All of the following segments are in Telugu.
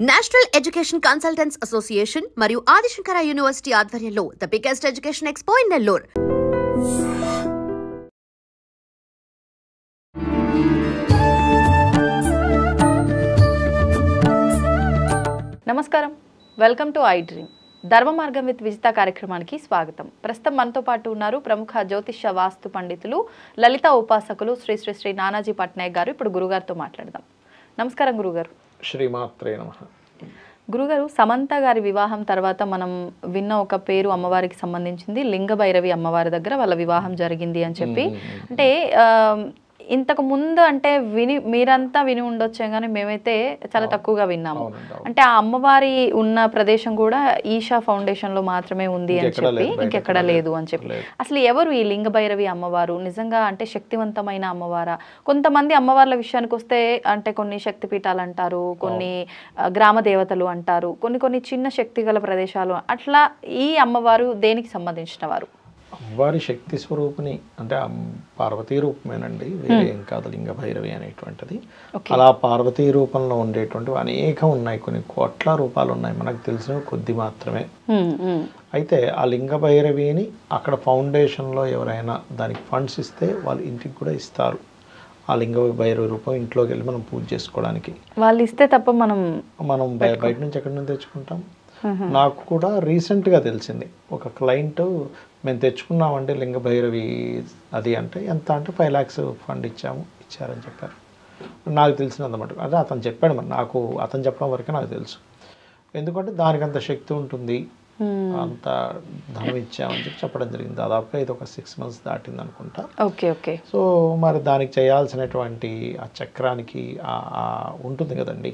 నేషనల్ ఎడ్యుకేషన్ కన్సల్టెంట్స్ అసోసియేషన్ మరియు ఆదిశంకర యూనివర్సిటీ ఆధ్వర్యంలో the biggest education expo in Nellore. నమస్కారం, వెల్కమ్ టు ఐ డ్రీమ్. ధర్మ మార్గం విత్ విజిత కార్యక్రమానికి స్వాగతం. ప్రస్తుతం మనతో పాటు ఉన్నారు ప్రముఖ జ్యోతిష్య వాస్తు పండితులు, లలిత ఉపాసకులు శ్రీ శ్రీ శ్రీ నానాజీ పట్నాయక్ గారు. ఇప్పుడు గురుగారితో మాట్లాడదాం. నమస్కారం గురుగారు. శ్రీమాత్రే నమః. గురుగారు, సమంత గారి వివాహం తర్వాత మనం విన్న ఒక పేరు అమ్మవారికి సంబంధించింది, లింగభైరవి అమ్మవారి దగ్గర వాళ్ళ వివాహం జరిగింది అని చెప్పి. అంటే ఇంతకు ముందు అంటే మీరంతా విని ఉండొచ్చే కానీ మేమైతే చాలా తక్కువగా విన్నాము. అంటే ఆ అమ్మవారి ఉన్న ప్రదేశం కూడా ఈషా ఫౌండేషన్ లో మాత్రమే ఉంది అని చెప్పి, ఇంకెక్కడ లేదు అని చెప్పి. అసలు ఎవరు ఈ లింగభైరవి అమ్మవారు? నిజంగా అంటే శక్తివంతమైన అమ్మవారా? కొంతమంది అమ్మవార్ల విషయానికి వస్తే అంటే కొన్ని శక్తిపీఠాలు అంటారు, కొన్ని గ్రామ దేవతలు అంటారు, కొన్ని చిన్న శక్తి గల ప్రదేశాలు. అట్లా ఈ అమ్మవారు దేనికి సంబంధించిన వారు? అమ్మవారి శక్తి స్వరూపిణి అంటే పార్వతీ రూపమేనండి, వేరే ఏం కాదు లింగభైరవి అనేటువంటిది. అలా పార్వతీ రూపంలో ఉండేటువంటివి అనేకం ఉన్నాయి, కొన్ని కోట్ల రూపాలు ఉన్నాయి, మనకు తెలిసినవి కొద్ది మాత్రమే. అయితే ఆ లింగభైరవిని అక్కడ ఫౌండేషన్లో ఎవరైనా దానికి ఫండ్స్ ఇస్తే వాళ్ళు ఇంటికి కూడా ఇస్తారు. ఆ లింగభైరవి రూపం ఇంట్లోకి వెళ్ళి మనం పూజ చేసుకోవడానికి వాళ్ళు ఇస్తే తప్ప మనం బయట నుంచి ఎక్కడి నుంచి తెచ్చుకుంటాం. నాకు కూడా రీసెంట్గా తెలిసింది, ఒక క్లయింట్ మేము తెచ్చుకున్నామండి లింగభైరవి అది అంటే ఎంత అంటే 5 lakhs ఫండ్ ఇచ్చారని చెప్పారు. నాకు తెలిసినందన్నమాట. అదే అతను చెప్పాడు, మరి నాకు అతను చెప్పడం వరకే నాకు తెలుసు. ఎందుకంటే దానికి అంత శక్తి ఉంటుంది, అంత ధనం ఇచ్చామని చెప్పడం జరిగింది. దాదాపుగా ఇది ఒక 6 months దాటింది అనుకుంటా. ఓకే. సో మరి దానికి చేయాల్సినటువంటి ఆ చక్రానికి ఉంటుంది కదండి.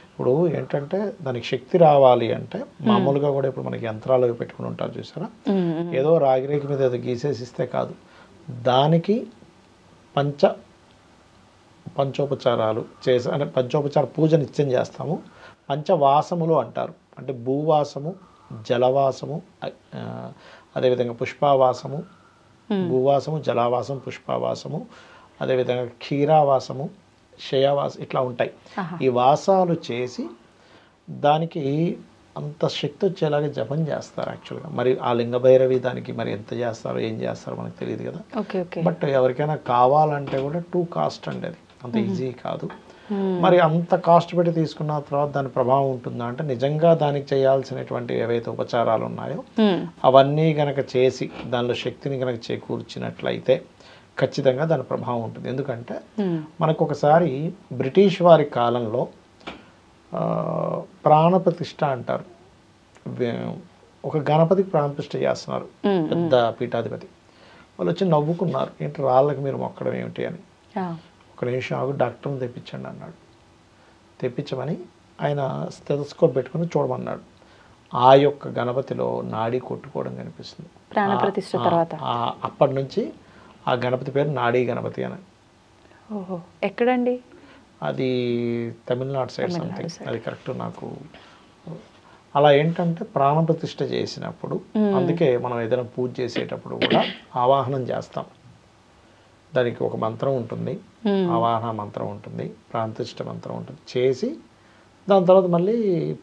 ఇప్పుడు ఏంటంటే దానికి శక్తి రావాలి అంటే మామూలుగా కూడా ఇప్పుడు మనకి యంత్రాలు పెట్టుకుని ఉంటారు చూసారా, ఏదో రాగిరేకి మీద ఏదో గీసేసి ఇస్తే కాదు. దానికి పంచోపచారాలు చేసి అంటే పంచోపచార పూజ నిత్యం చేస్తాము. పంచవాసములు అంటారు, అంటే భూవాసము, జలవాసము, అదేవిధంగా పుష్పావాసము, భూవాసము, జలావాసం, పుష్పావాసము, అదేవిధంగా క్షీరావాసము, క్షయవాసం, ఇట్లా ఉంటాయి. ఈ వాసాలు చేసి దానికి అంత శక్తి వచ్చేలాగా జపం చేస్తారు యాక్చువల్గా. మరి ఆ లింగభైరవి దానికి మరి ఎంత చేస్తారో ఏం చేస్తారో మనకు తెలియదు కదా. బట్ ఎవరికైనా కావాలంటే కూడా టూ కాస్ట్ అండి, అది అంత ఈజీ కాదు. మరి అంత కాస్ట్ పెట్టి తీసుకున్న తర్వాత దాని ప్రభావం ఉంటుందా అంటే, నిజంగా దానికి చేయాల్సినటువంటి ఏవైతే ఉపచారాలు ఉన్నాయో అవన్నీ గనక చేసి దానిలో శక్తిని గనక చేకూర్చినట్లయితే ఖచ్చితంగా దాని ప్రభావం ఉంటుంది. ఎందుకంటే మనకు ఒకసారి బ్రిటిష్ వారి కాలంలో ప్రాణప్రతిష్ఠ అంటారు, ఒక గణపతికి ప్రాణప్రతిష్ఠ చేస్తున్నారు, పెద్ద పీఠాధిపతి. వాళ్ళు వచ్చి నవ్వుకున్నారు, ఏంటి రాళ్ళకి మీరు మొక్కడం ఏమిటి అని. ఒక నిమిషం ఆగు, డాక్టర్ని తెప్పించండి అన్నాడు. తెప్పించమని ఆయన స్టెథోస్కోప్ పెట్టుకుని చూడమన్నాడు. ఆ యొక్క గణపతిలో నాడీ కొట్టుకోవడం కనిపిస్తుంది. ప్రాణప్రతిష్ఠ తర్వాత అప్పటి నుంచి ఆ గణపతి పేరు నాడీ గణపతి అని. ఎక్కడండి అది? తమిళనాడు సైడ్ సంథింగ్, అది కరెక్ట్ నాకు. అలా ఏంటంటే ప్రాణప్రతిష్ఠ చేసినప్పుడు, అందుకే మనం ఏదైనా పూజ చేసేటప్పుడు కూడా ఆవాహనం చేస్తాం. దానికి ఒక మంత్రం ఉంటుంది, ఆవాహన మంత్రం ఉంటుంది, ప్రాణప్రతిష్ఠ మంత్రం ఉంటుంది. చేసి దాని తర్వాత మళ్ళీ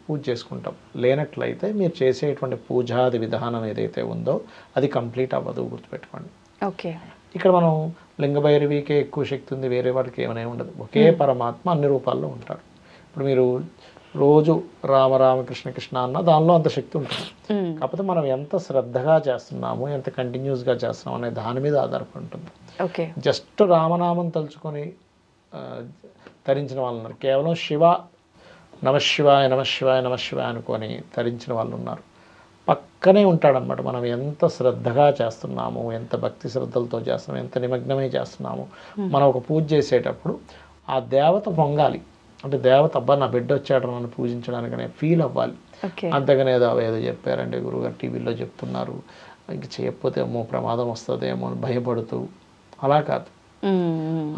పూజ చేసుకుంటాం. లేనట్లయితే మీరు చేసేటువంటి పూజాది విధానం ఏదైతే ఉందో అది కంప్లీట్ అవ్వదు, గుర్తుపెట్టుకోండి. ఓకే. ఇక్కడ మనం లింగభైరవికే ఎక్కువ శక్తి ఉంది, వేరే వాడికి ఏమైనా ఉండదు. ఒకే పరమాత్మ అన్ని రూపాల్లో ఉంటాడు. ఇప్పుడు మీరు రోజు రామ రామ కృష్ణ కృష్ణ అన్న దానిలో అంత శక్తి ఉంటుంది. కాకపోతే మనం ఎంత శ్రద్ధగా చేస్తున్నాము, ఎంత కంటిన్యూస్గా చేస్తున్నాము అనే దాని మీద ఆధారపడి ఉంటుంది. జస్ట్ రామనామం తలుచుకొని తరించిన వాళ్ళు ఉన్నారు, కేవలం శివ నమశివాయ నమశివాయ నమశివాయ అనుకొని తరించిన వాళ్ళు ఉన్నారు. పక్కనే ఉంటాడనమాట. మనం ఎంత శ్రద్ధగా చేస్తున్నాము, ఎంత భక్తి శ్రద్ధలతో చేస్తున్నాము, ఎంత నిమగ్నమై చేస్తున్నాము. మనం ఒక పూజ చేసేటప్పుడు ఆ దేవత పొంగాలి, అంటే దేవత అబ్బా నా బిడ్డ వచ్చాడు నన్ను పూజించడానికనే ఫీల్ అవ్వాలి. అంతగానే ఏదో చెప్పారండి గురువుగారు, టీవీలో చెప్తున్నారు, ఇంక చేయకపోతే ఏమో ప్రమాదం వస్తుందేమో అని భయపడుతూ, అలా కాదు.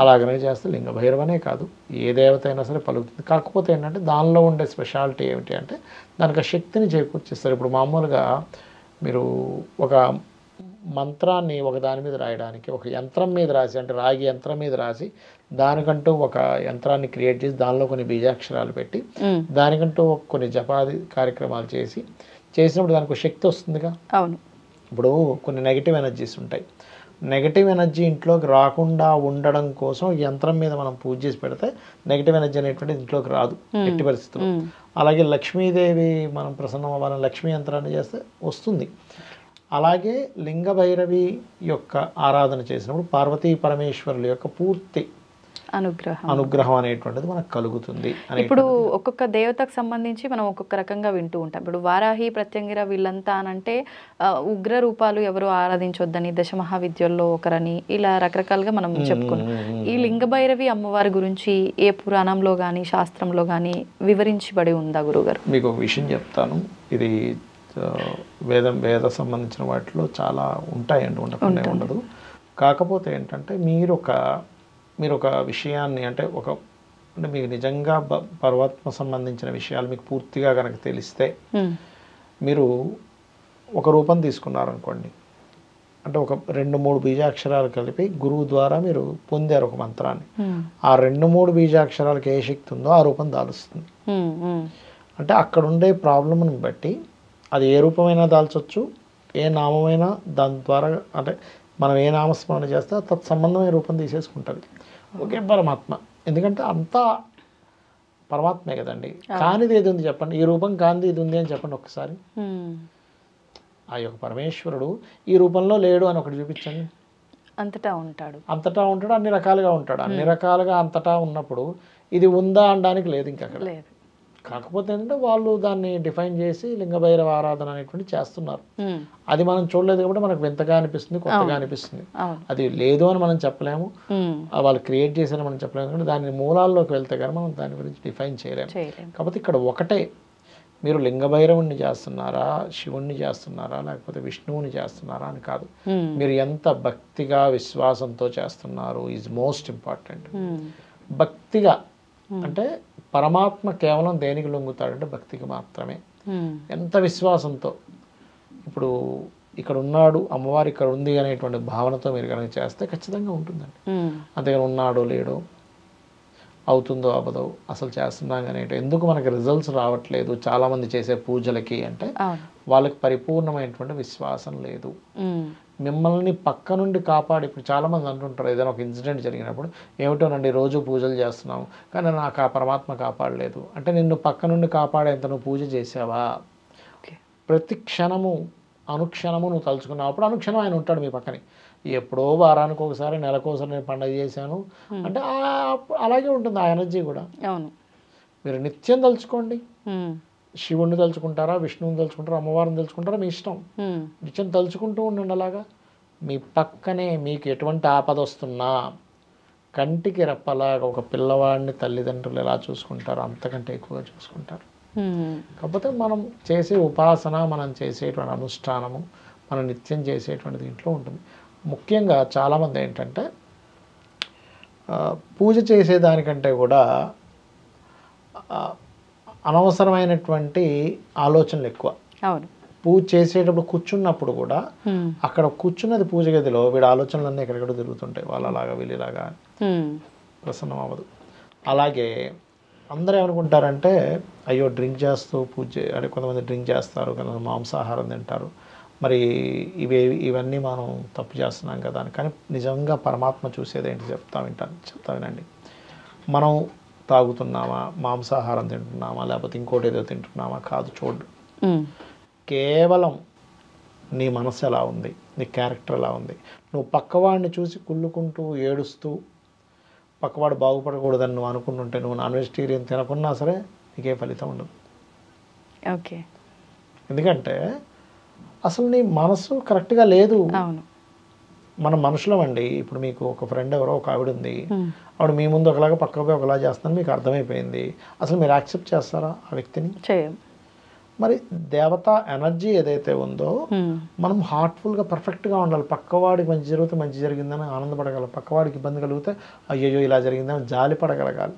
అలాగనే చేస్తే లింగభైరవనే కాదు, ఏ దేవత అయినా సరే పలుకుతుంది. కాకపోతే ఏంటంటే దానిలో ఉండే స్పెషాలిటీ ఏమిటి అంటే దానికి ఆ శక్తిని చేకూర్చిస్తారు. ఇప్పుడు మామూలుగా మీరు ఒక మంత్రాన్ని ఒక దాని మీద రాయడానికి ఒక యంత్రం మీద రాసి, అంటే రాగి యంత్రం మీద రాసి దానికంటూ ఒక యంత్రాన్ని క్రియేట్ చేసి దానిలో కొన్ని బీజాక్షరాలు పెట్టి దానికంటూ కొన్ని జపాది కార్యక్రమాలు చేసినప్పుడు దానికి శక్తి వస్తుందిగా. అవును. ఇప్పుడు కొన్ని నెగిటివ్ ఎనర్జీస్ ఉంటాయి, నెగిటివ్ ఎనర్జీ ఇంట్లోకి రాకుండా ఉండడం కోసం యంత్రం మీద మనం పూజ చేసి పెడితే నెగిటివ్ ఎనర్జీ అనేటువంటి ఇంట్లోకి రాదు ఎట్టి పరిస్థితుల్లో. అలాగే లక్ష్మీదేవి మనం ప్రసన్నం అవ్వాలని లక్ష్మీ యంత్రాన్ని చేస్తే వస్తుంది. అలాగే లింగ భైరవి యొక్క ఆరాధన చేసినప్పుడు పార్వతీ పరమేశ్వరుల యొక్క పూర్తి అనుగ్రహం అనేటువంటిది మనకు కలుగుతుంది. ఇప్పుడు ఒక్కొక్క దేవతకు సంబంధించి మనం ఒక్కొక్క రకంగా వింటూ ఉంటాం. ఇప్పుడు వారాహి, ప్రత్యంగిర వీళ్ళంతా అనంటే ఉగ్ర రూపాలు ఎవరు ఆరాధించొద్దని, దశమహావిద్యల్లో ఒకరని, ఇలా రకరకాలుగా మనం చెప్పుకున్నాం. ఈ లింగ భైరవి అమ్మవారి గురించి ఏ పురాణంలో కానీ శాస్త్రంలో కానీ వివరించబడి ఉందా గురుగారు? మీకు ఒక విషయం చెప్తాను. ఇది వేద సంబంధించిన వాటిలో చాలా ఉంటాయండి, ఉండకుండా ఉండదు. కాకపోతే ఏంటంటే మీరు ఒక విషయాన్ని అంటే మీకు నిజంగా పరమాత్మ సంబంధించిన విషయాలు మీకు పూర్తిగా కనుక తెలిస్తే మీరు ఒక రూపం తీసుకున్నారనుకోండి, అంటే ఒక 2-3 బీజాక్షరాలు కలిపి గురువు ద్వారా మీరు పొందారు ఒక మంత్రాన్ని. ఆ 2-3 బీజాక్షరాలకు ఏ శక్తి ఉందో ఆ రూపం దాలుస్తుంది. అంటే అక్కడ ఉండే ప్రాబ్లమ్ని బట్టి అది ఏ రూపమైనా దాల్చొచ్చు, ఏ నామమైనా దాని ద్వారా అంటే మనం ఏ నామస్మరణ చేస్తే తత్సంబంధమైన రూపం తీసేసుకుంటుంది ఒకే పరమాత్మ. ఎందుకంటే అంతా పరమాత్మే కదండి. కానిది ఏది ఉంది చెప్పండి, ఈ రూపం కానిది ఇది ఉంది అని చెప్పండి ఒక్కసారి. ఆ యొక్క పరమేశ్వరుడు ఈ రూపంలో లేడు అని ఒకటి చూపించండి. అంతటా ఉంటాడు, అన్ని రకాలుగా ఉంటాడు. అన్ని రకాలుగా అంతటా ఉన్నప్పుడు ఇది ఉందా అనడానికి లేదు ఇంకా అక్కడ. కాకపోతే ఏంటంటే వాళ్ళు దాన్ని డిఫైన్ చేసి లింగభైరవ ఆరాధన అనేటువంటి చేస్తున్నారు. అది మనం చూడలేదు కాబట్టి మనకు వింతగా అనిపిస్తుంది, కొత్తగా అనిపిస్తుంది. అది లేదు అని మనం చెప్పలేము, వాళ్ళు క్రియేట్ చేశారని మనం చెప్పలేము. కానీ దాని మూలాల్లోకి వెళ్తే కానీ మనం దాని గురించి డిఫైన్ చేయలేము. కాకపోతే ఇక్కడ ఒకటే, మీరు లింగభైరవుణ్ణి చేస్తున్నారా, శివుణ్ణి చేస్తున్నారా, లేకపోతే విష్ణువుని చేస్తున్నారా అని కాదు, మీరు ఎంత భక్తిగా విశ్వాసంతో చేస్తున్నారు ఈజ్ మోస్ట్ ఇంపార్టెంట్. భక్తిగా అంటే పరమాత్మ కేవలం దేనికి లొంగుతాడంటే భక్తికి మాత్రమే. ఎంత విశ్వాసంతో, ఇప్పుడు ఇక్కడ ఉన్నాడు, అమ్మవారు ఇక్కడ ఉంది అనేటువంటి భావనతో మీరు కనుక చేస్తే ఖచ్చితంగా ఉంటుందండి. అంతేగాని ఉన్నాడో లేడో, అవుతుందో అవ్వదో, అసలు చేస్తున్నాం కానీ ఎందుకు మనకి రిజల్ట్స్ రావట్లేదు చాలామంది చేసే పూజలకి అంటే వాళ్ళకి పరిపూర్ణమైనటువంటి విశ్వాసం లేదు. మిమ్మల్ని పక్క నుండి కాపాడి, ఇప్పుడు చాలామంది అంటుంటారు ఏదైనా ఒక ఇన్సిడెంట్ జరిగినప్పుడు, ఏమిటోనండి రోజు పూజలు చేస్తున్నావు కానీ నాకు ఆ పరమాత్మ కాపాడలేదు అంటే, నిన్ను పక్క నుండి కాపాడేంత నువ్వు పూజ చేసావా? ప్రతి క్షణము అనుక్షణము నువ్వు తలుచుకున్నావు, అప్పుడు అనుక్షణం ఆయన ఉంటాడు మీ పక్కనే. ఎప్పుడో వారానికి ఒకసారి, నెలకోసారి నేను పండుగ చేశాను అంటే అలాగే ఉంటుంది ఆ ఎనర్జీ కూడా. మీరు నిత్యం తలుచుకోండి. శివుణ్ణి తలుచుకుంటారా, విష్ణువుని తలుచుకుంటారా, అమ్మవారిని తలుచుకుంటారా, మీ ఇష్టం. నిత్యం తలుచుకుంటూ ఉండండి. అలాగా మీ పక్కనే మీకు ఎటువంటి ఆపద వస్తున్నా కంటికి రెప్పలాగా ఒక పిల్లవాడిని తల్లిదండ్రులు ఎలా చూసుకుంటారో అంతకంటే ఎక్కువగా చూసుకుంటారు. కాకపోతే మనం చేసే ఉపాసన, మనం చేసేటువంటి అనుష్ఠానము, మనం నిత్యం చేసేటువంటి దీంట్లో ఉంటుంది. ముఖ్యంగా చాలామంది ఏంటంటే పూజ చేసేదానికంటే కూడా అనవసరమైనటువంటి ఆలోచనలు ఎక్కువ. పూజ చేసేటప్పుడు కూర్చున్నప్పుడు కూడా అక్కడ కూర్చున్నది పూజ గదిలో వీడి ఆలోచనలన్నీ ఎక్కడెక్కడ తిరుగుతుంటాయి, వాళ్ళలాగా వీళ్ళలాగా ప్రసన్నం అవ్వదు. అలాగే అందరూ ఏమనుకుంటారంటే అయ్యో డ్రింక్ చేస్తూ పూజ అంటే కొంతమంది డ్రింక్ చేస్తారు, కొంతమంది మాంసాహారం తింటారు, మరి ఇవన్నీ మనం తప్పు చేస్తున్నాం కదా అని. కానీ నిజంగా పరమాత్మ చూసేది ఏంటి చెప్తా వినండి. మనం తాగుతున్నామా, మాంసాహారం తింటున్నామా, లేకపోతే ఇంకోటి ఏదో తింటున్నామా కాదు చూడు. కేవలం నీ మనసు ఎలా ఉంది, నీ క్యారెక్టర్ ఎలా ఉంది. నువ్వు పక్కవాడిని చూసి కుళ్ళుకుంటూ ఏడుస్తూ పక్కవాడు బాగుపడకూడదని నువ్వు అనుకుంటుంటే, నువ్వు నాన్ వెజిటేరియన్ తినకున్నా సరే నీకే ఫలితం ఉండదు. ఓకే, ఎందుకంటే అసలు నీ మనసు కరెక్ట్గా లేదు. మన మనుషులం అండి. ఇప్పుడు మీకు ఒక ఫ్రెండ్ ఎవరో ఒక ఆవిడ ఉంది, ఆవిడ మీ ముందు ఒకలాగా పక్కపోయి ఒకలా చేస్తుందని మీకు అర్థమైపోయింది. అసలు మీరు యాక్సెప్ట్ చేస్తారా ఆ వ్యక్తిని? మరి దేవత ఎనర్జీ ఏదైతే ఉందో మనం హార్ట్ఫుల్గా పర్ఫెక్ట్గా ఉండాలి. పక్కవాడికి మంచి జరిగితే మంచి జరిగిందని ఆనందపడగలం, పక్కవాడికి ఇబ్బంది కలిగితే అయ్యో ఇలా జరిగిందని జాలి పడగలగాలి.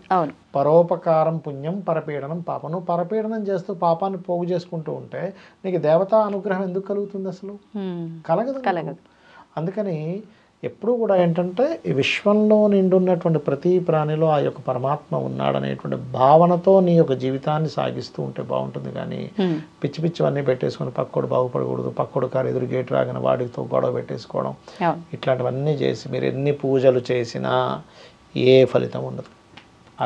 పరోపకారం పుణ్యం, పరపీడనం పాపం. నువ్వు పరపీడనం చేస్తూ పాపాన్ని పోగు చేసుకుంటూ ఉంటే నీకు దేవతా అనుగ్రహం ఎందుకు కలుగుతుంది? అసలు కలగదు. అందుకని ఎప్పుడూ కూడా ఏంటంటే ఈ విశ్వంలో నిండున్నటువంటి ప్రతి ప్రాణిలో ఆ యొక్క పరమాత్మ ఉన్నాడనేటువంటి భావనతో నీ యొక్క జీవితాన్ని సాగిస్తూ ఉంటే బాగుంటుంది. కానీ పిచ్చి పిచ్చివన్నీ పెట్టేసుకొని పక్కోడు బాగుపడకూడదు, పక్కోడు కారు ఎదురు గేట్ రాగానే వాడితో గొడవ పెట్టేసుకోవడం, ఇట్లాంటివన్నీ చేసి మీరు ఎన్ని పూజలు చేసినా ఏ ఫలితం ఉండదు.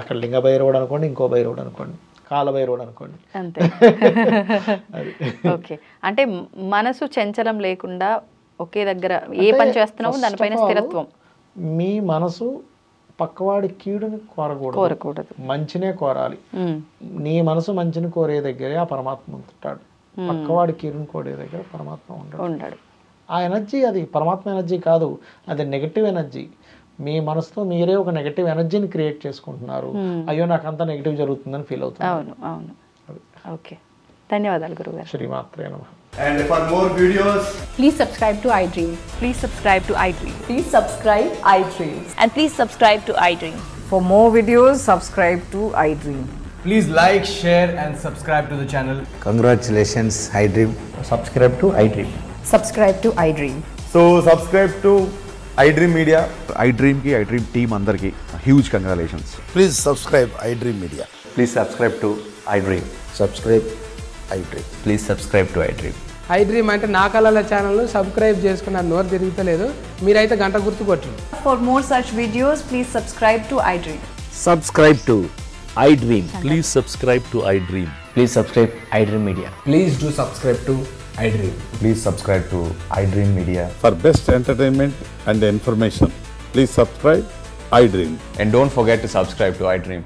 అక్కడ లింగ భైరవుడు అనుకోండి, ఇంకో భైరవుడు అనుకోండి, కాలభైరవుడు అనుకోండి, అంతే. ఓకే, అంటే మనసు చంచలం లేకుండా ఒకే దగ్గర ఏ పని చేస్తున్నామో దానిపైన స్థిరత్వం. మీ మనసు పక్కవాడి కీడుని కోరకూడదు, మంచినే కోరాలి. నీ మనసు మంచిని కోరే దగ్గరే ఆ పరమాత్మ ఉంటాడు, పక్కవాడి కీడుని కోరే దగ్గర పరమాత్మ ఉంటాడు. ఆ ఎనర్జీ అది పరమాత్మ ఎనర్జీ కాదు, అది నెగటివ్ ఎనర్జీ. మీ మనసుతో మీరే ఒక నెగటివ్ ఎనర్జీని క్రియేట్ చేసుకుంటున్నారు. అయ్యో నాకు అంతా నెగటివ్ జరుగుతుందని ఫీల్ అవుతుంది. అవును అవును. ఓకే, ధన్యవాదాలు గురుగారు. శ్రీమాత్రే నమః. And for more videos, Please subscribe to iDream. Please subscribe to iDream. Please subscribe iDream. And please subscribe to iDream. For more videos, subscribe to iDream. please like, share and subscribe to the channel. Congratulations, iDream. Subscribe to iDream. Subscribe to iDream. So subscribe to iDream Media. iDream ki iDream team andarki huge congratulations. Please subscribe iDream Media. Please subscribe to iDream. Subscribe iDream. Please subscribe to iDream. iDream అంటే నా కళల ఛానల్ను సబ్స్క్రైబ్ చేసుకున్న నోరు తిరుగుతలేదు, మీరైతే గంట గుర్తు కొట్టండి. For more such videos, please subscribe to iDream. Subscribe to iDream. Please subscribe to iDream. Please subscribe iDream Media. Please do subscribe to iDream. Please subscribe to iDream Media. For best entertainment and information, please subscribe iDream. And don't forget to subscribe to iDream.